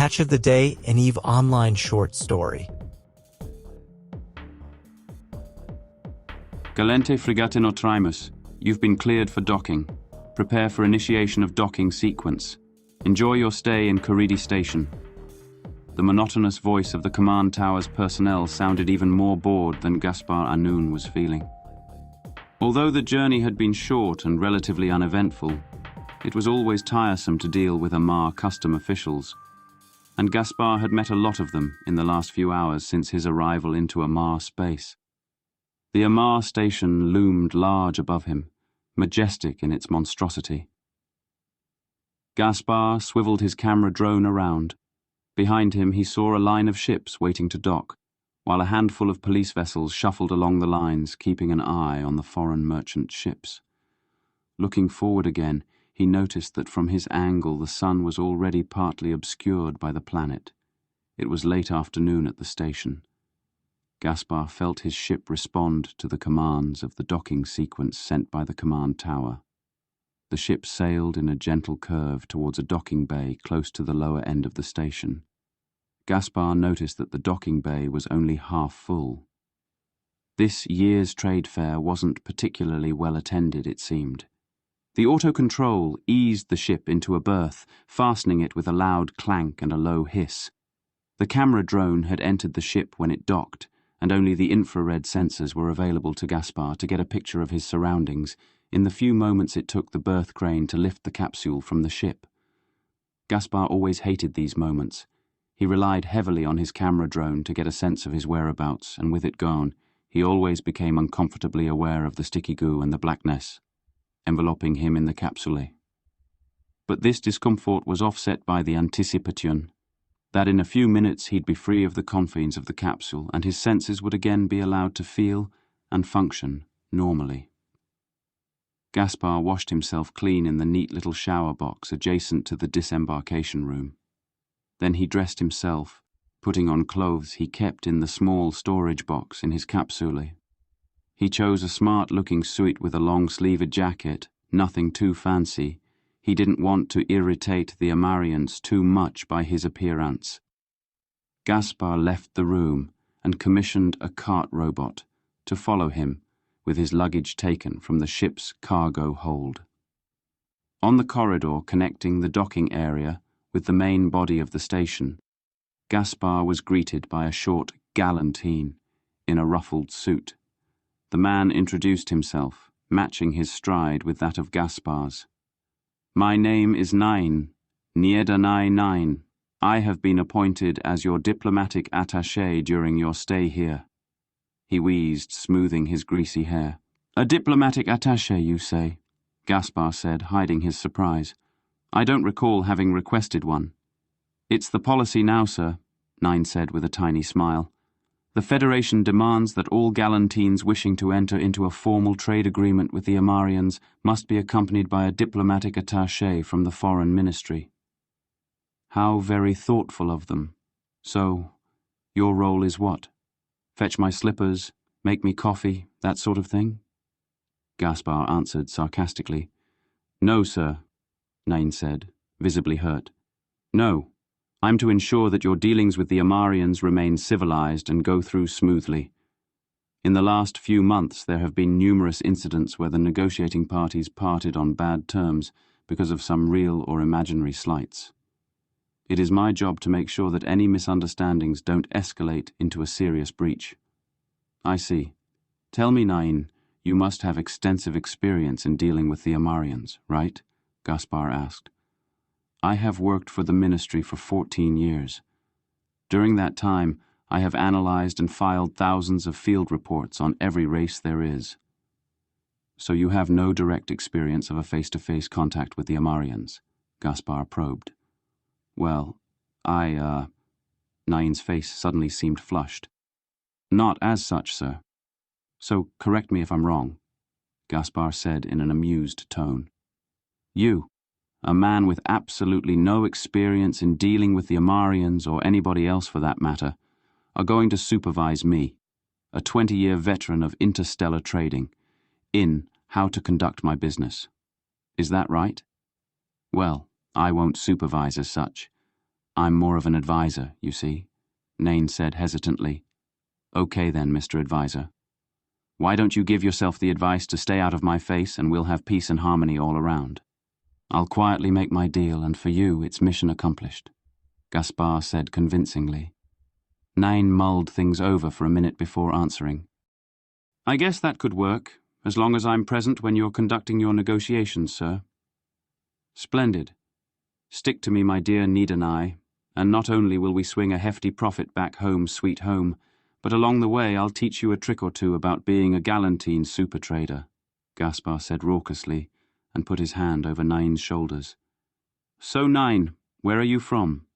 Catch of the Day, an EVE Online short story. Galente Fregate Notrimus, you've been cleared for docking. Prepare for initiation of docking sequence. Enjoy your stay in Karidi Station. The monotonous voice of the command tower's personnel sounded even more bored than Gaspar Anoun was feeling. Although the journey had been short and relatively uneventful, it was always tiresome to deal with Amar custom officials, and Gaspar had met a lot of them in the last few hours since his arrival into Amar space. The Amar station loomed large above him, majestic in its monstrosity. Gaspar swiveled his camera drone around. Behind him he saw a line of ships waiting to dock, while a handful of police vessels shuffled along the lines, keeping an eye on the foreign merchant ships. Looking forward again, he noticed that from his angle the sun was already partly obscured by the planet. It was late afternoon at the station. Gaspar felt his ship respond to the commands of the docking sequence sent by the command tower. The ship sailed in a gentle curve towards a docking bay close to the lower end of the station. Gaspar noticed that the docking bay was only half full. This year's trade fair wasn't particularly well attended, it seemed. The auto-control eased the ship into a berth, fastening it with a loud clank and a low hiss. The camera drone had entered the ship when it docked, and only the infrared sensors were available to Gaspar to get a picture of his surroundings in the few moments it took the berth crane to lift the capsule from the ship. Gaspar always hated these moments. He relied heavily on his camera drone to get a sense of his whereabouts, and with it gone, he always became uncomfortably aware of the sticky goo and the blackness enveloping him in the capsule. But this discomfort was offset by the anticipation that in a few minutes he'd be free of the confines of the capsule and his senses would again be allowed to feel and function normally. Gaspar washed himself clean in the neat little shower box adjacent to the disembarkation room. Then he dressed himself, putting on clothes he kept in the small storage box in his capsule. He chose a smart-looking suit with a long-sleeved jacket, nothing too fancy. He didn't want to irritate the Amarians too much by his appearance. Gaspar left the room and commissioned a cart robot to follow him, with his luggage taken from the ship's cargo hold. On the corridor connecting the docking area with the main body of the station, Gaspar was greeted by a short galantine in a ruffled suit. The man introduced himself, matching his stride with that of Gaspar's. "My name is Nine, Niedanai Nine. I have been appointed as your diplomatic attaché during your stay here." He wheezed, smoothing his greasy hair. "A diplomatic attaché, you say?" Gaspar said, hiding his surprise. "I don't recall having requested one." "It's the policy now, sir," Nine said with a tiny smile. "The Federation demands that all galantines wishing to enter into a formal trade agreement with the Amarians must be accompanied by a diplomatic attaché from the Foreign Ministry." "How very thoughtful of them. So, your role is what? Fetch my slippers, make me coffee, that sort of thing?" Gaspar answered sarcastically. "No, sir," Nine said, visibly hurt. "No. I'm to ensure that your dealings with the Amarians remain civilized and go through smoothly. In the last few months there have been numerous incidents where the negotiating parties parted on bad terms because of some real or imaginary slights. It is my job to make sure that any misunderstandings don't escalate into a serious breach." "I see. Tell me, Nain, you must have extensive experience in dealing with the Amarians, right?" Gaspar asked. "I have worked for the ministry for 14 years. During that time, I have analyzed and filed thousands of field reports on every race there is." "So you have no direct experience of a face-to-face contact with the Amarians?" Gaspar probed. "Well, Nain's face suddenly seemed flushed. "Not as such, sir. So correct me if I'm wrong," Gaspar said in an amused tone. "You, a man with absolutely no experience in dealing with the Amarians or anybody else for that matter, are going to supervise me, a 20-year veteran of interstellar trading, in how to conduct my business. Is that right?" "Well, I won't supervise as such. I'm more of an advisor, you see, Nain said hesitantly. Okay then, Mr. Advisor. Why don't you give yourself the advice to stay out of my face and we'll have peace and harmony all around? I'll quietly make my deal, and for you it's mission accomplished, Gaspar said convincingly. Nain mulled things over for a minute before answering. I guess that could work, as long as I'm present when you're conducting your negotiations, sir. Splendid. Stick to me, my dear Nidanai, and not only will we swing a hefty profit back home, sweet home, but along the way I'll teach you a trick or two about being a galantine super trader, Gaspar said raucously, and put his hand over Nain's shoulders. So, Nain, where are you from?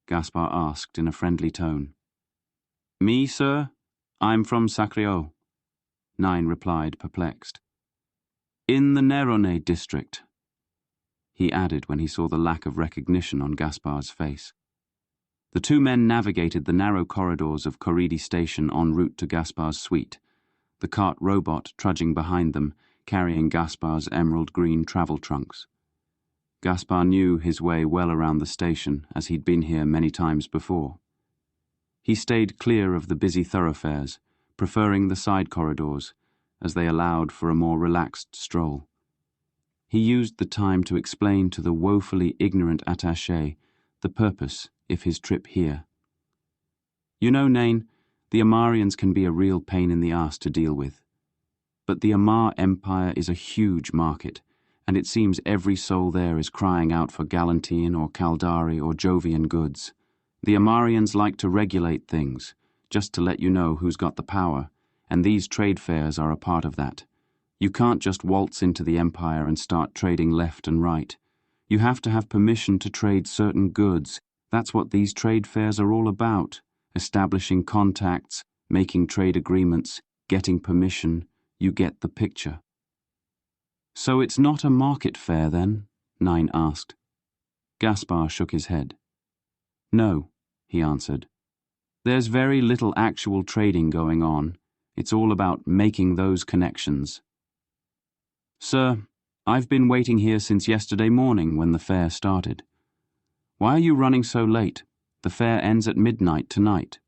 Gaspar asked in a friendly tone. Me, sir? I'm from Sacrio, Nain replied, perplexed. In the Nerone district, he added when he saw the lack of recognition on Gaspar's face. The two men navigated the narrow corridors of Corridi Station en route to Gaspar's suite, the cart robot trudging behind them, carrying Gaspar's emerald-green travel trunks. Gaspar knew his way well around the station, as he'd been here many times before. He stayed clear of the busy thoroughfares, preferring the side corridors, as they allowed for a more relaxed stroll. He used the time to explain to the woefully ignorant attaché the purpose of his trip here. You know, Nain, the Amarians can be a real pain in the ass to deal with. But the Amar Empire is a huge market, and it seems every soul there is crying out for Galantine or Caldari or Jovian goods. The Amarians like to regulate things, just to let you know who's got the power, and these trade fairs are a part of that. You can't just waltz into the Empire and start trading left and right. You have to have permission to trade certain goods. That's what these trade fairs are all about, establishing contacts, making trade agreements, getting permission. You get the picture. So it's not a market fair, then? Nain asked. Gaspar shook his head. No, he answered. There's very little actual trading going on. It's all about making those connections. Sir, I've been waiting here since yesterday morning when the fair started. Why are you running so late? The fair ends at midnight tonight,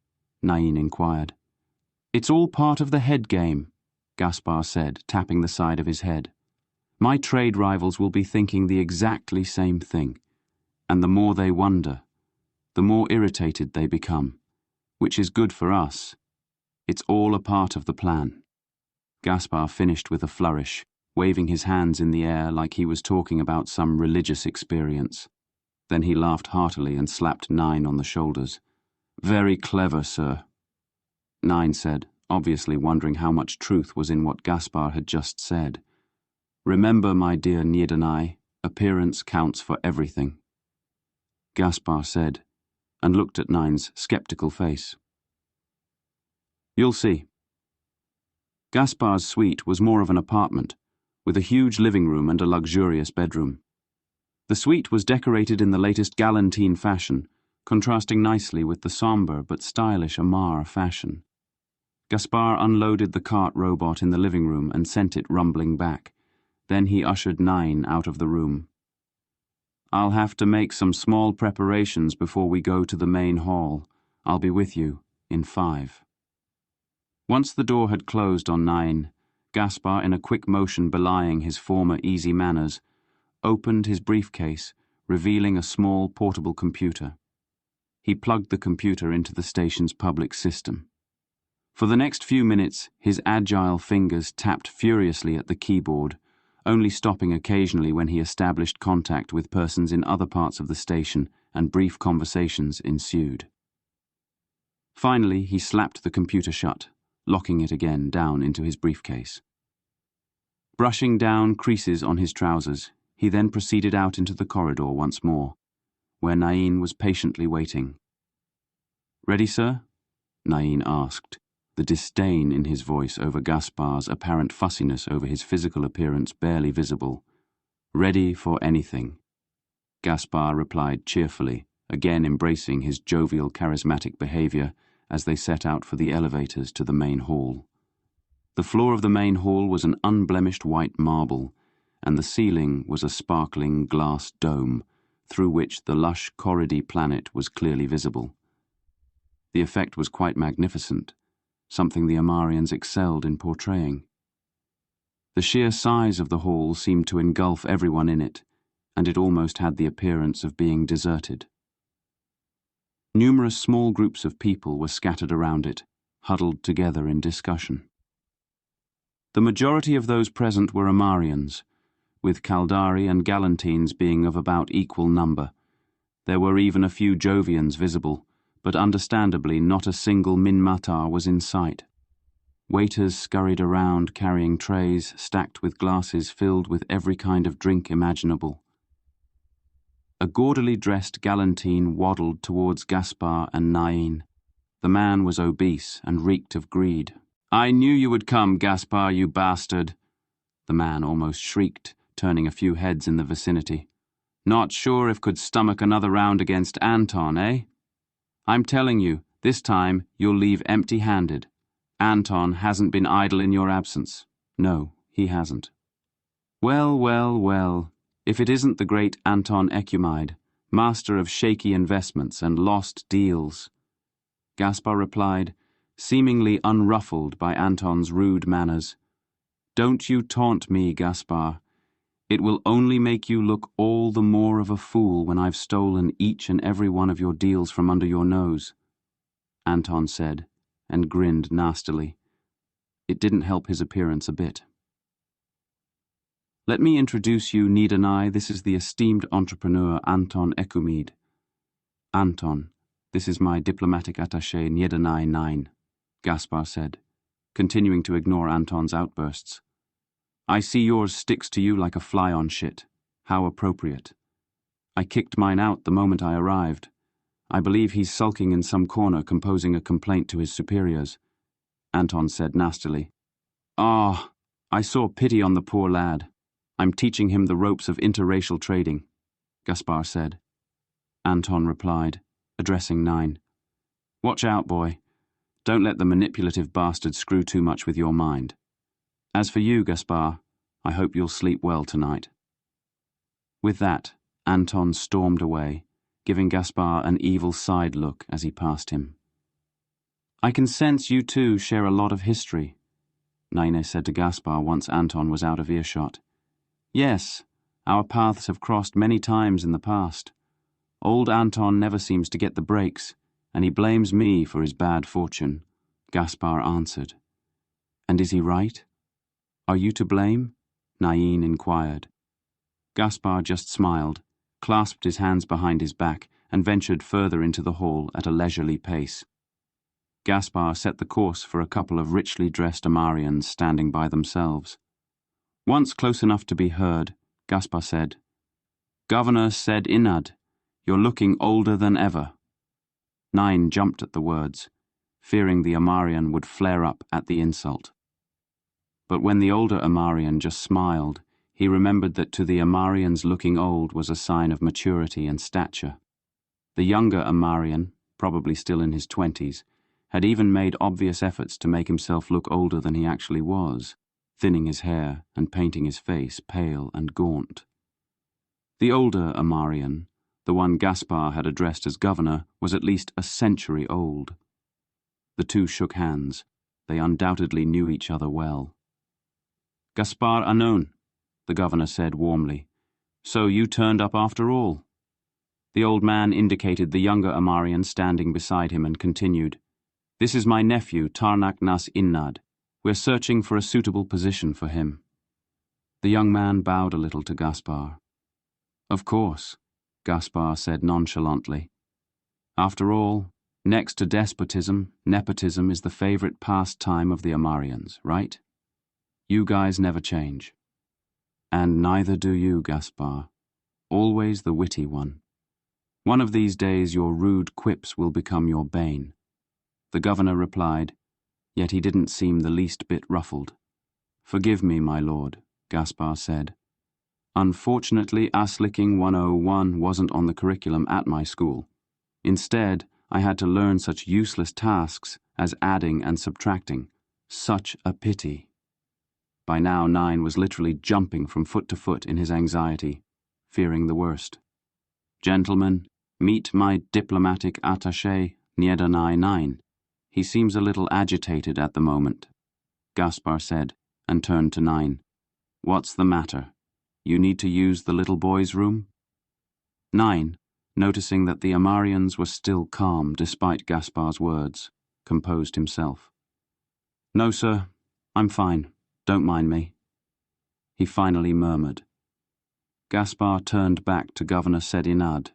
Nain inquired. It's all part of the head game, Gaspar said, tapping the side of his head. My trade rivals will be thinking the exactly same thing, and the more they wonder, the more irritated they become, which is good for us. It's all a part of the plan. Gaspar finished with a flourish, waving his hands in the air like he was talking about some religious experience. Then he laughed heartily and slapped Nain on the shoulders. Very clever, sir, Nain said, obviously wondering how much truth was in what Gaspar had just said. Remember, my dear Nidanai, appearance counts for everything. Gaspar said, and looked at Nain's skeptical face. You'll see. Gaspar's suite was more of an apartment, with a huge living room and a luxurious bedroom. The suite was decorated in the latest Galantine fashion, contrasting nicely with the somber but stylish Amar fashion. Gaspar unloaded the cart robot in the living room and sent it rumbling back. Then he ushered Nain out of the room. I'll have to make some small preparations before we go to the main hall. I'll be with you in 5. Once the door had closed on Nain, Gaspar, in a quick motion belying his former easy manners, opened his briefcase, revealing a small portable computer. He plugged the computer into the station's public system. For the next few minutes, his agile fingers tapped furiously at the keyboard, only stopping occasionally when he established contact with persons in other parts of the station, and brief conversations ensued. Finally, he slapped the computer shut, locking it again down into his briefcase. Brushing down creases on his trousers, he then proceeded out into the corridor once more, where Nain was patiently waiting. Ready, sir? Nain asked, the disdain in his voice over Gaspar's apparent fussiness over his physical appearance barely visible. Ready for anything. Gaspar replied cheerfully, again embracing his jovial, charismatic behavior as they set out for the elevators to the main hall. The floor of the main hall was an unblemished white marble, and the ceiling was a sparkling glass dome, through which the lush Corridy planet was clearly visible. The effect was quite magnificent, something the Amarians excelled in portraying. The sheer size of the hall seemed to engulf everyone in it, and it almost had the appearance of being deserted. Numerous small groups of people were scattered around it, huddled together in discussion. The majority of those present were Amarians, with Kaldari and Galantines being of about equal number. There were even a few Jovians visible, but understandably not a single Minmatar was in sight. Waiters scurried around carrying trays stacked with glasses filled with every kind of drink imaginable. A gaudily dressed Galantine waddled towards Gaspar and Nain. The man was obese and reeked of greed. "I knew you would come, Gaspar, you bastard," the man almost shrieked, turning a few heads in the vicinity. "Not sure if could stomach another round against Anton, eh? I'm telling you, this time you'll leave empty-handed. Anton hasn't been idle in your absence." "No, he hasn't." "Well, well, well, if it isn't the great Anton Ecumide, master of shaky investments and lost deals," Gaspar replied, seemingly unruffled by Anton's rude manners. "Don't you taunt me, Gaspar. It will only make you look all the more of a fool when I've stolen each and every one of your deals from under your nose," Anton said, and grinned nastily. It didn't help his appearance a bit. "Let me introduce you, Nidanai. This is the esteemed entrepreneur Anton Ecumide. Anton, this is my diplomatic attaché Nidanai 9, Gaspar said, continuing to ignore Anton's outbursts. "I see yours sticks to you like a fly on shit. How appropriate. I kicked mine out the moment I arrived. I believe he's sulking in some corner composing a complaint to his superiors," Anton said nastily. "Ah, I saw pity on the poor lad. I'm teaching him the ropes of interracial trading," Gaspar said. Anton replied, addressing 9. "Watch out, boy. Don't let the manipulative bastard screw too much with your mind. As for you, Gaspar, I hope you'll sleep well tonight." With that, Anton stormed away, giving Gaspar an evil side look as he passed him. "I can sense you two share a lot of history," Naine said to Gaspar once Anton was out of earshot. "Yes, our paths have crossed many times in the past. Old Anton never seems to get the breaks, and he blames me for his bad fortune," Gaspar answered. "And is he right? Are you to blame?" Nain inquired. Gaspar just smiled, clasped his hands behind his back, and ventured further into the hall at a leisurely pace. Gaspar set the course for a couple of richly dressed Amarians standing by themselves. Once close enough to be heard, Gaspar said, "Governor said Inad, you're looking older than ever." 9 jumped at the words, fearing the Amarian would flare up at the insult. But when the older Amarian just smiled, he remembered that to the Amarians looking old was a sign of maturity and stature. The younger Amarian, probably still in his 20s, had even made obvious efforts to make himself look older than he actually was, thinning his hair and painting his face pale and gaunt. The older Amarian, the one Gaspar had addressed as governor, was at least a century old. The two shook hands. They undoubtedly knew each other well. "Gaspar Anon," the governor said warmly. "So you turned up after all." The old man indicated the younger Amarian standing beside him and continued, "This is my nephew, Tarnak Nas Innad. We're searching for a suitable position for him." The young man bowed a little to Gaspar. "Of course," Gaspar said nonchalantly. "After all, next to despotism, nepotism is the favorite pastime of the Amarians, right? You guys never change. And neither do you, Gaspar. Always the witty one. One of these days your rude quips will become your bane." The governor replied, yet he didn't seem the least bit ruffled. "Forgive me, my lord," Gaspar said. "Unfortunately, Asslicking 101 wasn't on the curriculum at my school. Instead, I had to learn such useless tasks as adding and subtracting. Such a pity." By now 9 was literally jumping from foot to foot in his anxiety, fearing the worst. Gentlemen, meet my diplomatic attaché, Niedanai 9. He seems a little agitated at the moment, Gaspar said, and turned to 9. What's the matter? You need to use the little boy's room? 9, noticing that the Amarians were still calm despite Gaspar's words, composed himself. No, sir. I'm fine. Don't mind me. He finally murmured. Gaspar turned back to Governor Sedinad.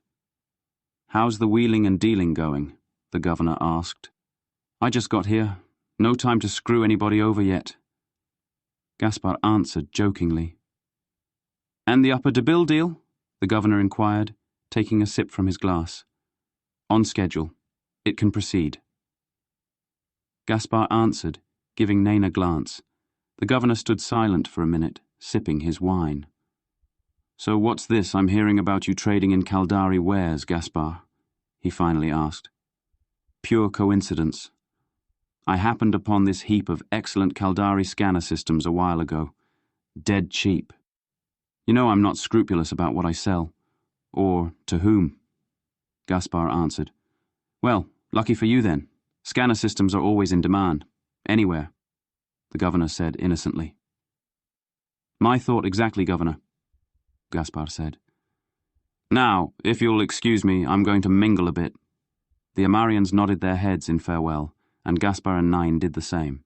How's the wheeling and dealing going? The governor asked. I just got here. No time to screw anybody over yet. Gaspar answered jokingly. And the upper bill deal? The governor inquired, taking a sip from his glass. On schedule. It can proceed. Gaspar answered, giving Nain a glance. The governor stood silent for a minute, sipping his wine. So what's this I'm hearing about you trading in Caldari wares, Gaspar? He finally asked. Pure coincidence. I happened upon this heap of excellent Caldari scanner systems a while ago. Dead cheap. You know I'm not scrupulous about what I sell. Or to whom. Gaspar answered. Well, lucky for you then. Scanner systems are always in demand. Anywhere. The governor said innocently. My thought exactly, Governor, Gaspar said. Now, if you'll excuse me, I'm going to mingle a bit. The Amarians nodded their heads in farewell, and Gaspar and 9 did the same.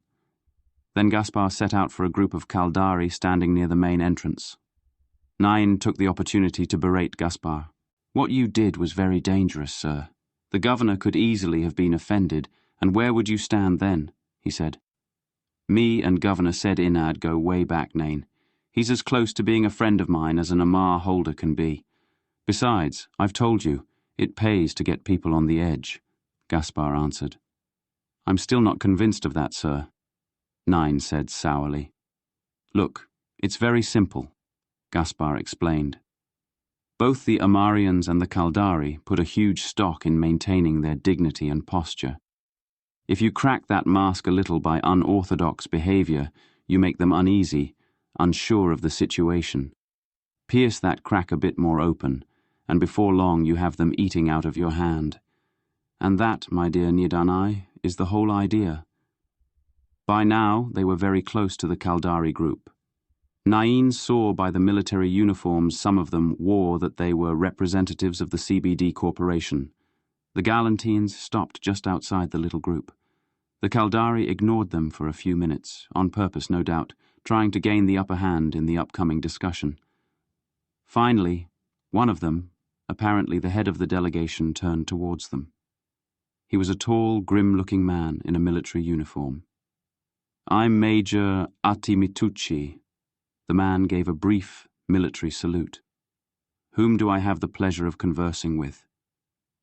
Then Gaspar set out for a group of Caldari standing near the main entrance. 9 took the opportunity to berate Gaspar. What you did was very dangerous, sir. The governor could easily have been offended, and where would you stand then? He said. Me and Governor Sedinad go way back, Nain. He's as close to being a friend of mine as an Amar holder can be. Besides, I've told you, it pays to get people on the edge, Gaspar answered. I'm still not convinced of that, sir, 9 said sourly. Look, it's very simple, Gaspar explained. Both the Amarians and the Caldari put a huge stock in maintaining their dignity and posture. If you crack that mask a little by unorthodox behavior, you make them uneasy, unsure of the situation. Pierce that crack a bit more open, and before long you have them eating out of your hand. And that, my dear Niedanai, is the whole idea. By now they were very close to the Caldari group. Nain saw by the military uniforms some of them wore that they were representatives of the CBD Corporation. The Galantines stopped just outside the little group. The Caldari ignored them for a few minutes, on purpose no doubt, trying to gain the upper hand in the upcoming discussion. Finally, one of them, apparently the head of the delegation, turned towards them. He was a tall, grim-looking man in a military uniform. I'm Major Atimitucci. The man gave a brief military salute. Whom do I have the pleasure of conversing with?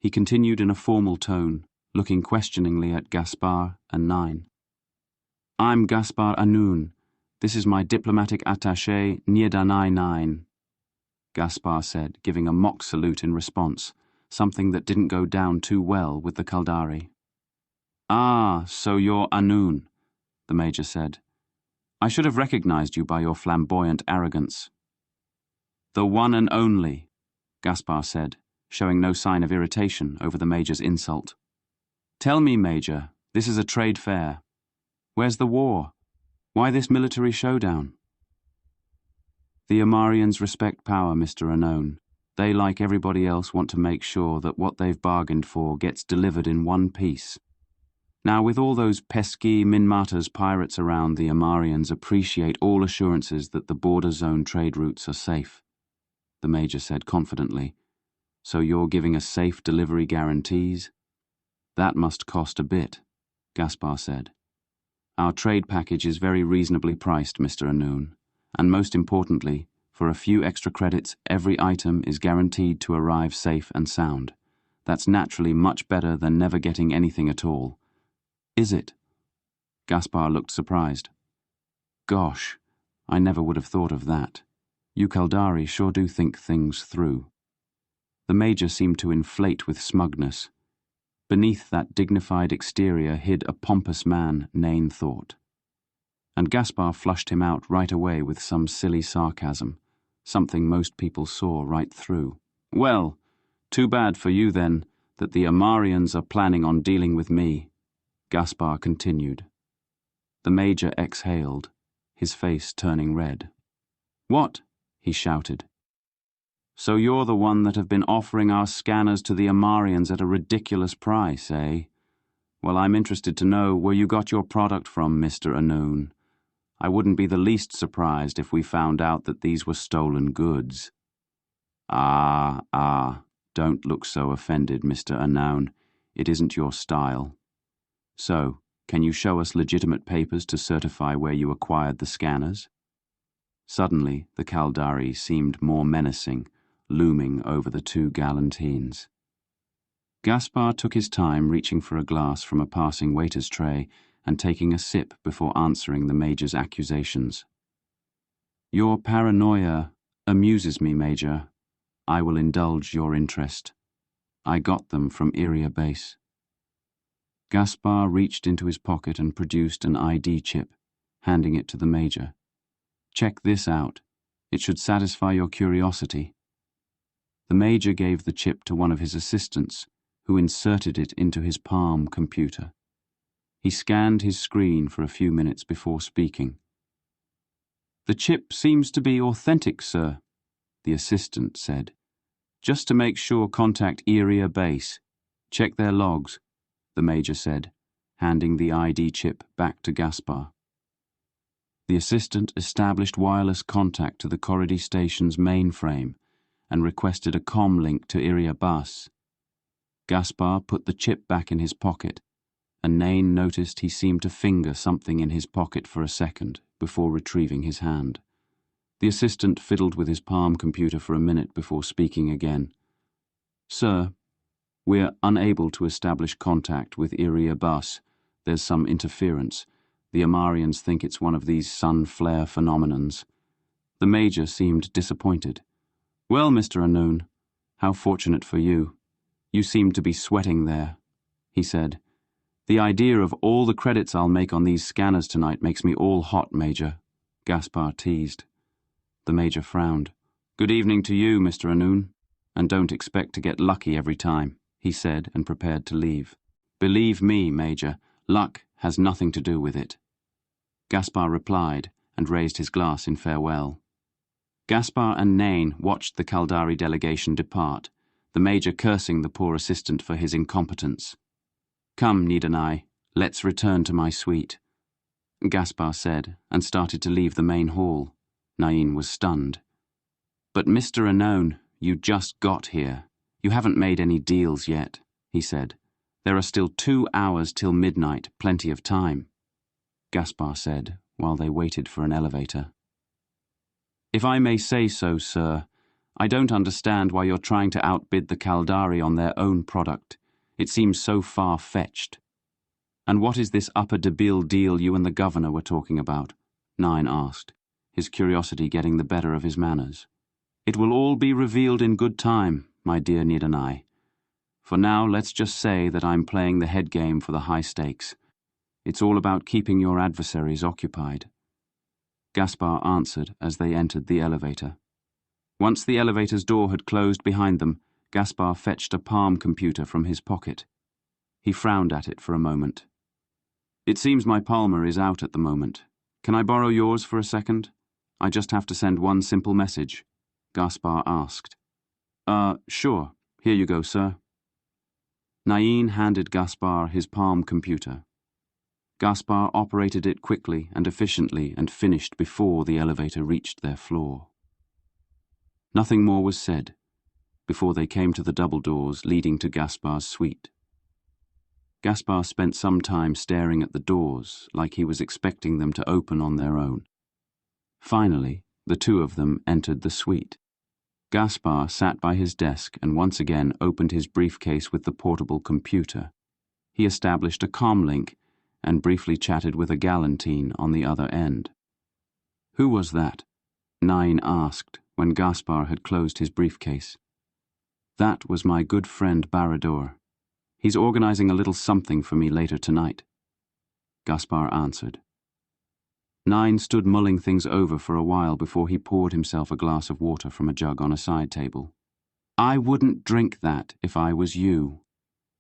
He continued in a formal tone, looking questioningly at Gaspar and 9. I'm Gaspar Anoun. This is my diplomatic attaché, Niedanai 9, Gaspar said, giving a mock salute in response, something that didn't go down too well with the Caldari. Ah, so you're Anoun, the major said. I should have recognized you by your flamboyant arrogance. The one and only, Gaspar said, showing no sign of irritation over the major's insult. Tell me, Major, this is a trade fair. Where's the war? Why this military showdown? The Amarians respect power, Mr. Anoun. They, like everybody else, want to make sure that what they've bargained for gets delivered in one piece. Now, with all those pesky Minmata's pirates around, the Amarians appreciate all assurances that the border zone trade routes are safe, the major said confidently. So you're giving us safe delivery guarantees? That must cost a bit, Gaspar said. Our trade package is very reasonably priced, Mr. Anoun, and most importantly, for a few extra credits, every item is guaranteed to arrive safe and sound. That's naturally much better than never getting anything at all. Is it? Gaspar looked surprised. Gosh, I never would have thought of that. You Caldari sure do think things through. The major seemed to inflate with smugness. Beneath that dignified exterior hid a pompous man, Nain thought. And Gaspar flushed him out right away with some silly sarcasm, something most people saw right through. Well, Too bad for you, then, that the Amarians are planning on dealing with me, Gaspar continued. The Major exhaled, his face turning red. What? He shouted. So you're the one that have been offering our scanners to the Amarians at a ridiculous price, eh? Well, I'm interested to know where you got your product from, Mr. Anoon. I wouldn't be the least surprised if we found out that these were stolen goods. Don't look so offended, Mr. Anoun. It isn't your style. So, can you show us legitimate papers to certify where you acquired the scanners? Suddenly, the Caldari seemed more menacing, looming over the two Galantines. Gaspar took his time reaching for a glass from a passing waiter's tray and taking a sip before answering the Major's accusations. Your paranoia amuses me, Major. I will indulge your interest. I got them from Iria Base. Gaspar reached into his pocket and produced an ID chip, handing it to the Major. Check this out. It should satisfy your curiosity. The Major gave the chip to one of his assistants, who inserted it into his Palm computer. He scanned his screen for a few minutes before speaking. The chip seems to be authentic, sir, the assistant said. Just to make sure, contact Iria Base. Check their logs, the Major said, handing the ID chip back to Gaspar. The assistant established wireless contact to the Corridi station's mainframe and requested a comm link to Iria Base. Gaspar put the chip back in his pocket, and Nain noticed he seemed to finger something in his pocket for a second before retrieving his hand. The assistant fiddled with his Palm computer for a minute before speaking again. Sir, we're unable to establish contact with Iria Base. There's some interference. The Amarians think it's one of these sun flare phenomenons. The Major seemed disappointed. Well, Mr. Anoon, how fortunate for you. You seem to be sweating there, he said. The idea of all the credits I'll make on these scanners tonight makes me all hot, Major, Gaspar teased. The Major frowned. Good evening to you, Mr. Anoon, and don't expect to get lucky every time, he said, and prepared to leave. Believe me, Major, luck has nothing to do with it. Gaspar replied and raised his glass in farewell. Gaspar and Nain watched the Caldari delegation depart, the Major cursing the poor assistant for his incompetence. Come, Nidanai, let's return to my suite, Gaspar said, and started to leave the main hall. Nain was stunned. But Mr. Anoun, you just got here. You haven't made any deals yet, he said. There are still 2 hours till midnight, plenty of time, Gaspar said, while they waited for an elevator. If I may say so, sir, I don't understand why you're trying to outbid the Caldari on their own product. It seems so far-fetched. And what is this upper Debil deal you and the governor were talking about? Nain asked, his curiosity getting the better of his manners. It will all be revealed in good time, my dear Nidanai. For now, let's just say that I'm playing the head game for the high stakes. It's all about keeping your adversaries occupied. Gaspar answered as they entered the elevator. Once the elevator's door had closed behind them, Gaspar fetched a Palm computer from his pocket. He frowned at it for a moment. It seems my Palmer is out at the moment. Can I borrow yours for a second? I just have to send one simple message, Gaspar asked. Sure. Here you go, sir. Nain handed Gaspar his Palm computer. Gaspar operated it quickly and efficiently and finished before the elevator reached their floor. Nothing more was said before they came to the double doors leading to Gaspar's suite. Gaspar spent some time staring at the doors like he was expecting them to open on their own. Finally, the two of them entered the suite. Gaspar sat by his desk and once again opened his briefcase with the portable computer. He established a comm link and briefly chatted with a Galantine on the other end. Who was that? Nain asked when Gaspar had closed his briefcase. That was my good friend Barrador. He's organizing a little something for me later tonight, Gaspar answered. Nain stood mulling things over for a while before he poured himself a glass of water from a jug on a side table. I wouldn't drink that if I was you,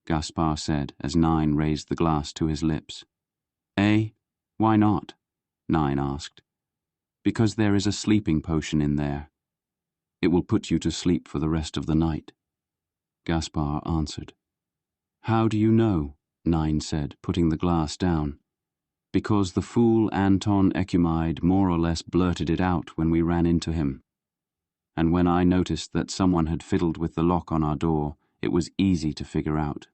Gaspar said as Nine raised the glass to his lips. Eh? Why not? Nine asked. Because there is a sleeping potion in there. It will put you to sleep for the rest of the night. Gaspar answered. How do you know? Nine said, putting the glass down. Because the fool Anton Ecumide more or less blurted it out when we ran into him. And when I noticed that someone had fiddled with the lock on our door, it was easy to figure out.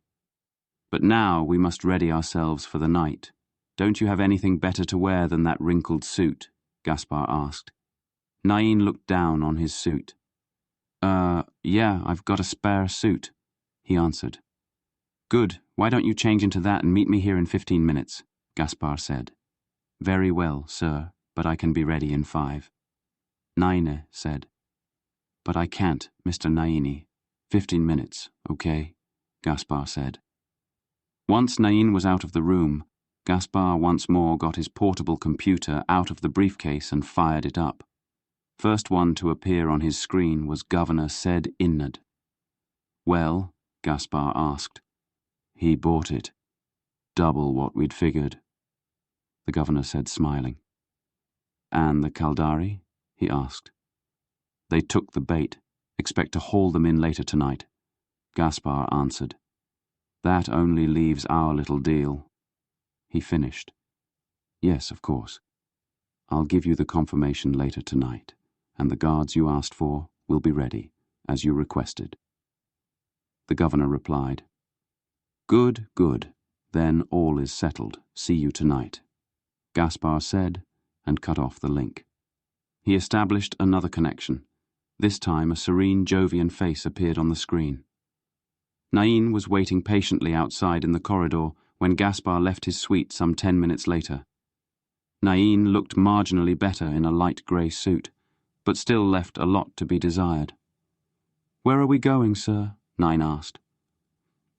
But now we must ready ourselves for the night. Don't you have anything better to wear than that wrinkled suit? Gaspar asked. Nain looked down on his suit. Yeah, I've got a spare suit, he answered. Good, why don't you change into that and meet me here in 15 minutes, Gaspar said. Very well, sir, but I can be ready in 5. Naine said. But I can't, Mr. Naini. 15 minutes, okay, Gaspar said. Once Nain was out of the room, Gaspar once more got his portable computer out of the briefcase and fired it up. First one to appear on his screen was Governor Said Innad. Well, Gaspar asked. He bought it. Double what we'd figured. The governor said, smiling. And the Caldari? He asked. They took the bait. Expect to haul them in later tonight. Gaspar answered. That only leaves our little deal. He finished. Yes, of course. I'll give you the confirmation later tonight, and the guards you asked for will be ready, as you requested. The governor replied. Good, good. Then all is settled. See you tonight. Gaspar said, and cut off the link. He established another connection. This time a serene Jovian face appeared on the screen. Nain was waiting patiently outside in the corridor when Gaspar left his suite some 10 minutes later. Nain looked marginally better in a light grey suit, but still left a lot to be desired. Where are we going, sir? Nain asked.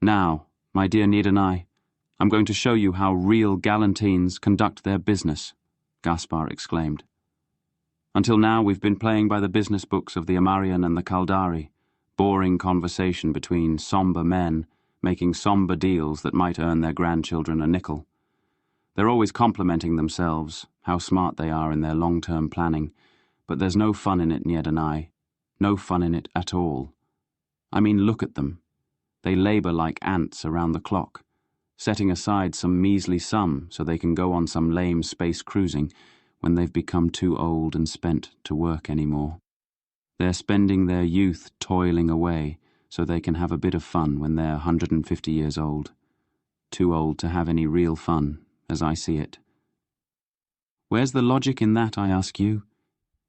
Now, my dear Nidanai, I'm going to show you how real Galantines conduct their business, Gaspar exclaimed. Until now we've been playing by the business books of the Amarian and the Caldari, boring conversation between sombre men, making sombre deals that might earn their grandchildren a nickel. They're always complimenting themselves, how smart they are in their long-term planning, but there's no fun in it, Nidanai. No fun in it at all. I mean, look at them. They labour like ants around the clock, setting aside some measly sum so they can go on some lame space cruising when they've become too old and spent to work anymore. They're spending their youth toiling away so they can have a bit of fun when they're 150 years old. Too old to have any real fun, as I see it. Where's the logic in that, I ask you?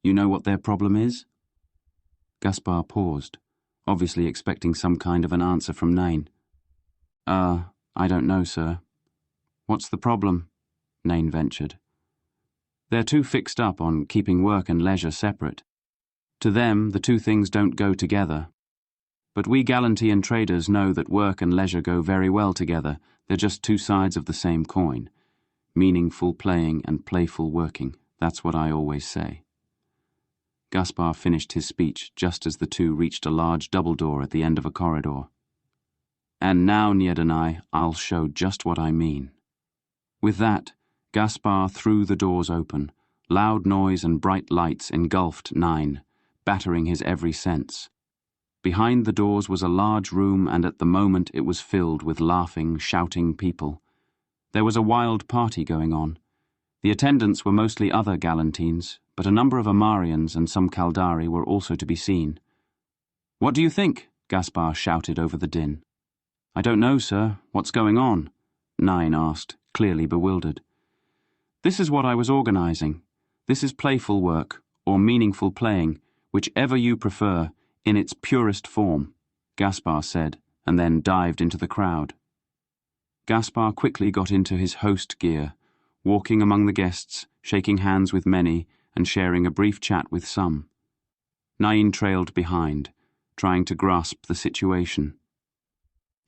You know what their problem is? Gaspar paused, obviously expecting some kind of an answer from Nain. I don't know, sir. What's the problem? Nain ventured. They're too fixed up on keeping work and leisure separate. To them, the two things don't go together. But we Galantean traders know that work and leisure go very well together. They're just two sides of the same coin. Meaningful playing and playful working. That's what I always say. Gaspar finished his speech just as the two reached a large double door at the end of a corridor. And now, Niadanai, I'll show just what I mean. With that, Gaspar threw the doors open. Loud noise and bright lights engulfed Nain, battering his every sense. Behind the doors was a large room, and at the moment it was filled with laughing, shouting people. There was a wild party going on. The attendants were mostly other Galantines, but a number of Amarians and some Caldari were also to be seen. What do you think? Gaspar shouted over the din. I don't know, sir. What's going on? Nain asked, clearly bewildered. This is what I was organizing. This is playful work, or meaningful playing, whichever you prefer, in its purest form, Gaspar said, and then dived into the crowd. Gaspar quickly got into his host gear, walking among the guests, shaking hands with many, and sharing a brief chat with some. Nain trailed behind, trying to grasp the situation.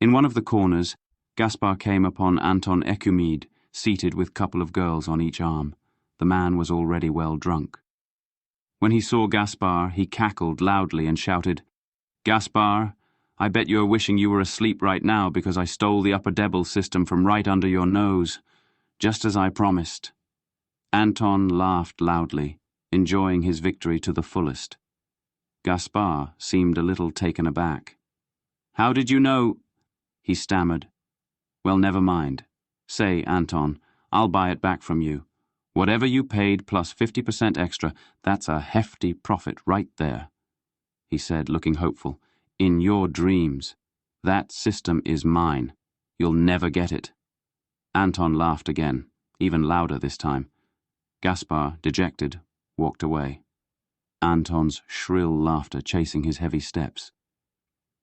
In one of the corners, Gaspar came upon Anton Ecumide, seated with a couple of girls on each arm. The man was already well drunk. When he saw Gaspar, he cackled loudly and shouted, Gaspar, I bet you're wishing you were asleep right now because I stole the upper Debble system from right under your nose, just as I promised. Anton laughed loudly, enjoying his victory to the fullest. Gaspar seemed a little taken aback. How did you know? He stammered. Well, never mind. Say, Anton, I'll buy it back from you. Whatever you paid plus 50% extra, that's a hefty profit right there, he said, looking hopeful. In your dreams. That system is mine. You'll never get it. Anton laughed again, even louder this time. Gaspar, dejected, walked away. Anton's shrill laughter chasing his heavy steps.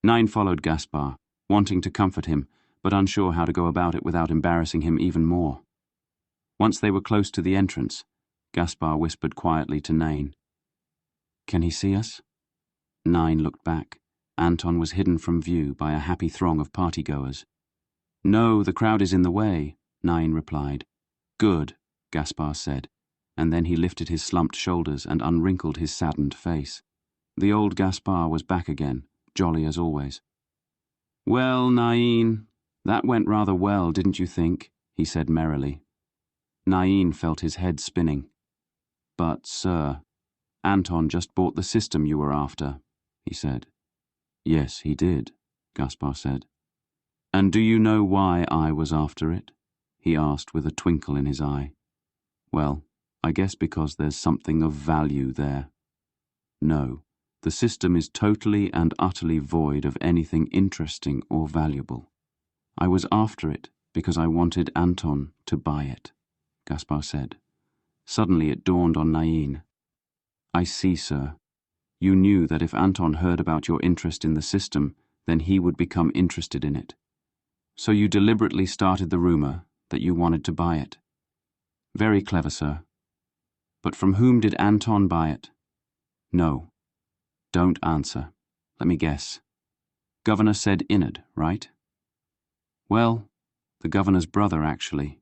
Nine followed Gaspar, wanting to comfort him, but unsure how to go about it without embarrassing him even more. Once they were close to the entrance, Gaspar whispered quietly to Nain. Can he see us? Nine looked back. Anton was hidden from view by a happy throng of partygoers. No, the crowd is in the way, Nine replied. Good, Gaspar said, and then he lifted his slumped shoulders and unwrinkled his saddened face. The old Gaspar was back again, jolly as always. Well, Nain, that went rather well, didn't you think? He said merrily. Nain felt his head spinning. But, sir, Anton just bought the system you were after, he said. Yes, he did, Gaspar said. And do you know why I was after it? He asked with a twinkle in his eye. Well, I guess because there's something of value there. No, the system is totally and utterly void of anything interesting or valuable. I was after it because I wanted Anton to buy it, Gaspar said. Suddenly it dawned on Nain. I see, sir. You knew that if Anton heard about your interest in the system, then he would become interested in it. So you deliberately started the rumor that you wanted to buy it. Very clever, sir. But from whom did Anton buy it? No. Don't answer. Let me guess. Governor said Inard, right? Well, the governor's brother, actually.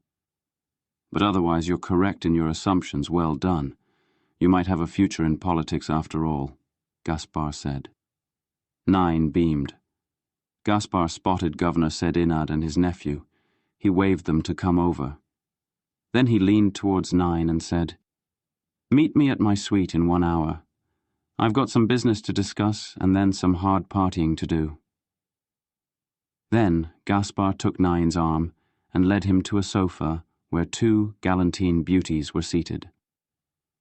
But otherwise you're correct in your assumptions. Well done. You might have a future in politics after all, Gaspar said. Nine beamed. Gaspar spotted Governor said Inard and his nephew. He waved them to come over. Then he leaned towards Nine and said, Meet me at my suite in 1 hour. I've got some business to discuss and then some hard partying to do. Then Gaspar took Nine's arm and led him to a sofa where 2 Galantine beauties were seated.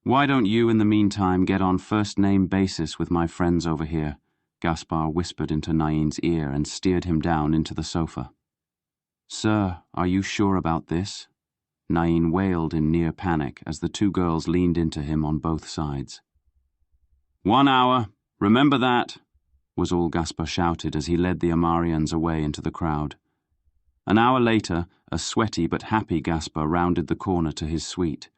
Why don't you, in the meantime, get on first-name basis with my friends over here? Gaspar whispered into Nain's ear and steered him down into the sofa. Sir, are you sure about this? Nain wailed in near panic as the 2 girls leaned into him on both sides. 1 hour, remember that, was all Gaspar shouted as he led the Amarians away into the crowd. An hour later, a sweaty but happy Gaspar rounded the corner to his suite.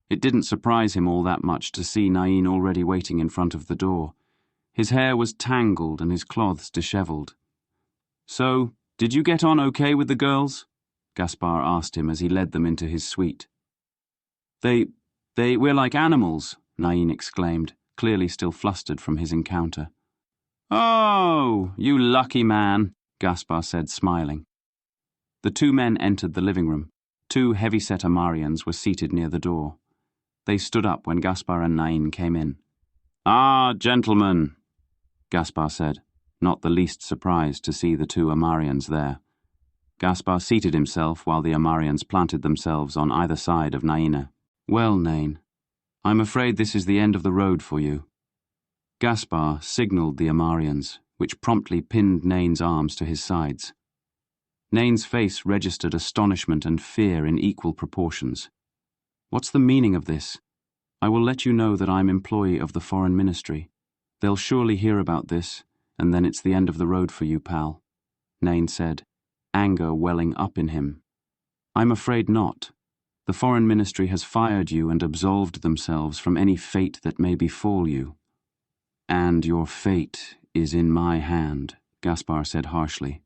It didn't surprise him all that much to see Nain already waiting in front of the door. His hair was tangled and his clothes dishevelled. So, did you get on okay with the girls? Gaspar asked him as he led them into his suite. We're like animals, Nain exclaimed, clearly still flustered from his encounter. Oh, you lucky man, Gaspar said, smiling. The 2 men entered the living room. 2 heavy-set Amarians were seated near the door. They stood up when Gaspar and Nain came in. Ah, gentlemen, Gaspar said, not the least surprised to see the 2 Amarians there. Gaspar seated himself while the Amarians planted themselves on either side of Naina. Well, Nain, I'm afraid this is the end of the road for you. Gaspar signalled the Amarians, which promptly pinned Nain's arms to his sides. Nain's face registered astonishment and fear in equal proportions. What's the meaning of this? I will let you know that I'm employee of the Foreign Ministry. They'll surely hear about this, and then it's the end of the road for you, pal, Nain said, anger welling up in him. I'm afraid not. The Foreign Ministry has fired you and absolved themselves from any fate that may befall you. And your fate is in my hand, Gaspar said harshly.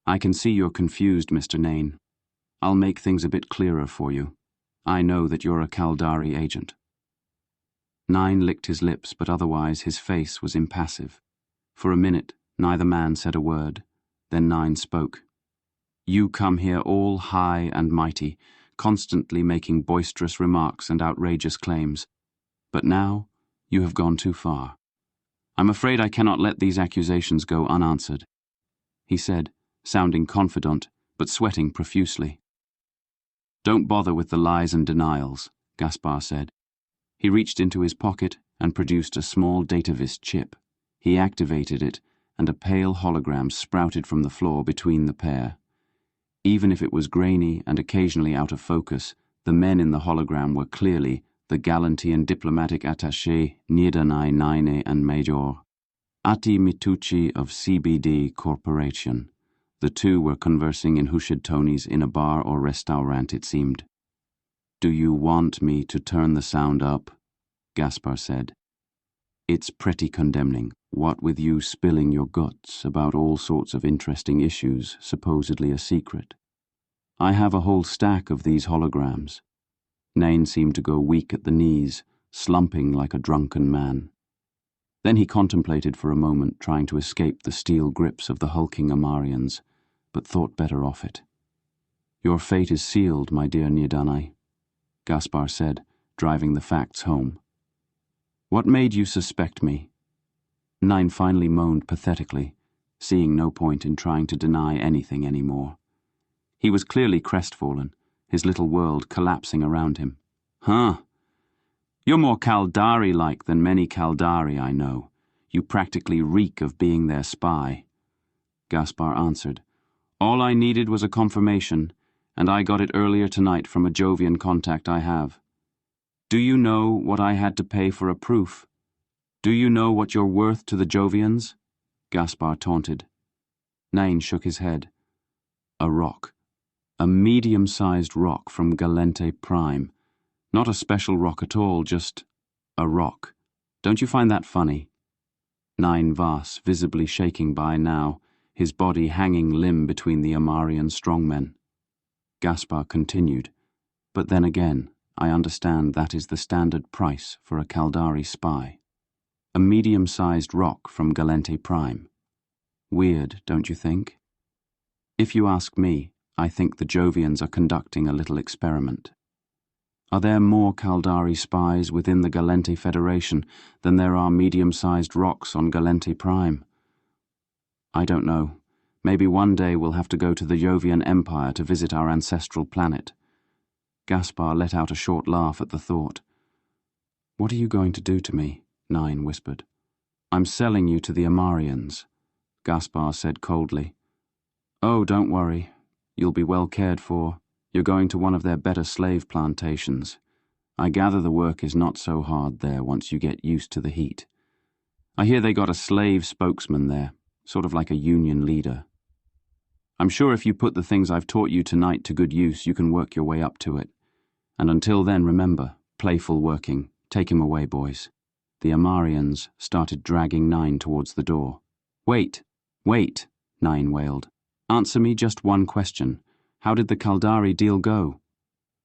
I can see you're confused, Mr. Nain. I'll make things a bit clearer for you. I know that you're a Kaldari agent. Nine licked his lips, but otherwise his face was impassive. For a minute, neither man said a word. Then Nine spoke. "You come here all high and mighty, constantly making boisterous remarks and outrageous claims. But now, you have gone too far. I'm afraid I cannot let these accusations go unanswered," he said, sounding confident, but sweating profusely. "Don't bother with the lies and denials," Gaspar said. He reached into his pocket and produced a small datavis chip. He activated it, and a pale hologram sprouted from the floor between the pair. Even if it was grainy and occasionally out of focus, the men in the hologram were clearly the Galanty and diplomatic attaché Nirdanai Naine and Major Ati Mitucci of CBD Corporation. The two were conversing in hushed tones in a bar or restaurant, it seemed. "Do you want me to turn the sound up?" Gaspar said. "It's pretty condemning, what with you spilling your guts about all sorts of interesting issues, supposedly a secret. I have a whole stack of these holograms." Nain seemed to go weak at the knees, slumping like a drunken man. Then he contemplated for a moment, trying to escape the steel grips of the hulking Amarians, but thought better of it. "Your fate is sealed, my dear Nirdanai," Gaspar said, driving the facts home. "What made you suspect me?" Nine finally moaned pathetically, seeing no point in trying to deny anything anymore. He was clearly crestfallen, his little world collapsing around him. "Huh. You're more Kaldari-like than many Kaldari I know. You practically reek of being their spy." Gaspar answered. "All I needed was a confirmation, and I got it earlier tonight from a Jovian contact I have. Do you know what I had to pay for a proof? Do you know what you're worth to the Jovians?" Gaspar taunted. Nain shook his head. "A rock. A medium-sized rock from Galente Prime. Not a special rock at all, just a rock. Don't you find that funny?" Nine Vas, visibly shaking by now, his body hanging limb between the Amarian strongmen. Gaspar continued, "But then again, I understand that is the standard price for a Kaldari spy. A medium-sized rock from Galente Prime. Weird, don't you think? If you ask me, I think the Jovians are conducting a little experiment. Are there more Kaldari spies within the Galente Federation than there are medium-sized rocks on Galente Prime? I don't know. Maybe one day we'll have to go to the Jovian Empire to visit our ancestral planet." Gaspar let out a short laugh at the thought. "What are you going to do to me?" Nine whispered. "I'm selling you to the Amarians," Gaspar said coldly. "Oh, don't worry. You'll be well cared for. You're going to one of their better slave plantations. I gather the work is not so hard there once you get used to the heat. I hear they got a slave spokesman there, sort of like a union leader. I'm sure if you put the things I've taught you tonight to good use, you can work your way up to it. And until then, remember, playful working. Take him away, boys." The Amarians started dragging Nine towards the door. Wait, Nine wailed. "Answer me just one question. How did the Kaldari deal go?"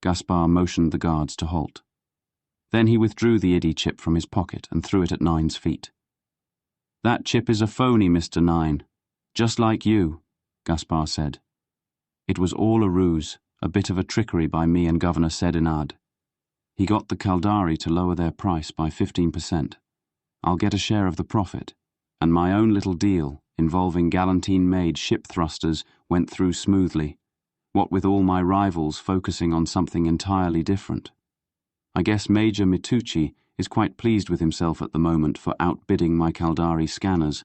Gaspar motioned the guards to halt. Then he withdrew the ID chip from his pocket and threw it at Nine's feet. "That chip is a phony, Mr. Nine. Just like you," Gaspar said. "It was all a ruse, a bit of a trickery by me and Governor Sedinad. He got the Kaldari to lower their price by 15%. I'll get a share of the profit, and my own little deal involving Galantine-made ship thrusters went through smoothly, what with all my rivals focusing on something entirely different. I guess Major Mitucci is quite pleased with himself at the moment for outbidding my Kaldari scanners,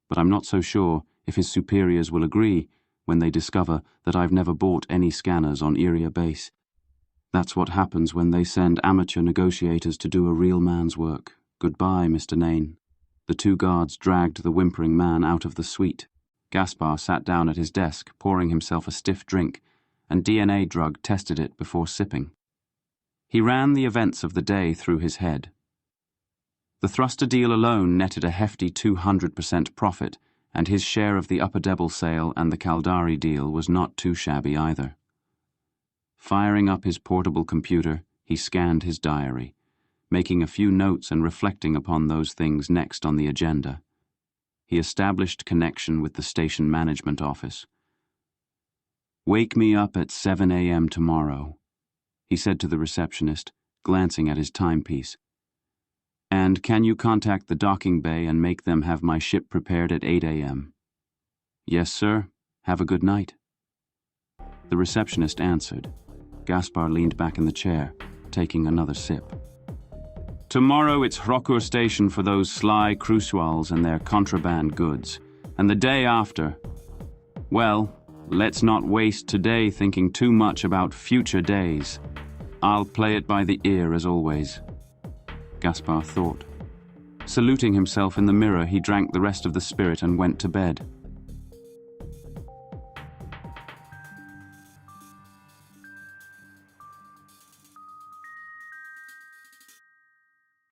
but I'm not so sure if his superiors will agree when they discover that I've never bought any scanners on Iria Base. That's what happens when they send amateur negotiators to do a real man's work. Goodbye, Mr. Nain." The two guards dragged the whimpering man out of the suite. Gaspar sat down at his desk, pouring himself a stiff drink, and DNA drug tested it before sipping. He ran the events of the day through his head. The thruster deal alone netted a hefty 200% profit, and his share of the Upper Debble sale and the Kaldari deal was not too shabby either. Firing up his portable computer, he scanned his diary, making a few notes and reflecting upon those things next on the agenda. he established connection with the station management office. "Wake me up at 7 a.m. tomorrow," he said to the receptionist, glancing at his timepiece. "And can you contact the docking bay and make them have my ship prepared at 8 a.m. "Yes, sir. Have a good night." The receptionist answered. Gaspar leaned back in the chair, taking another sip. "Tomorrow it's Hrokur Station for those sly Crusoals and their contraband goods. And the day after, well, let's not waste today thinking too much about future days. I'll play it by the ear as always." Gaspar thought. Saluting himself in the mirror, he drank the rest of the spirit and went to bed.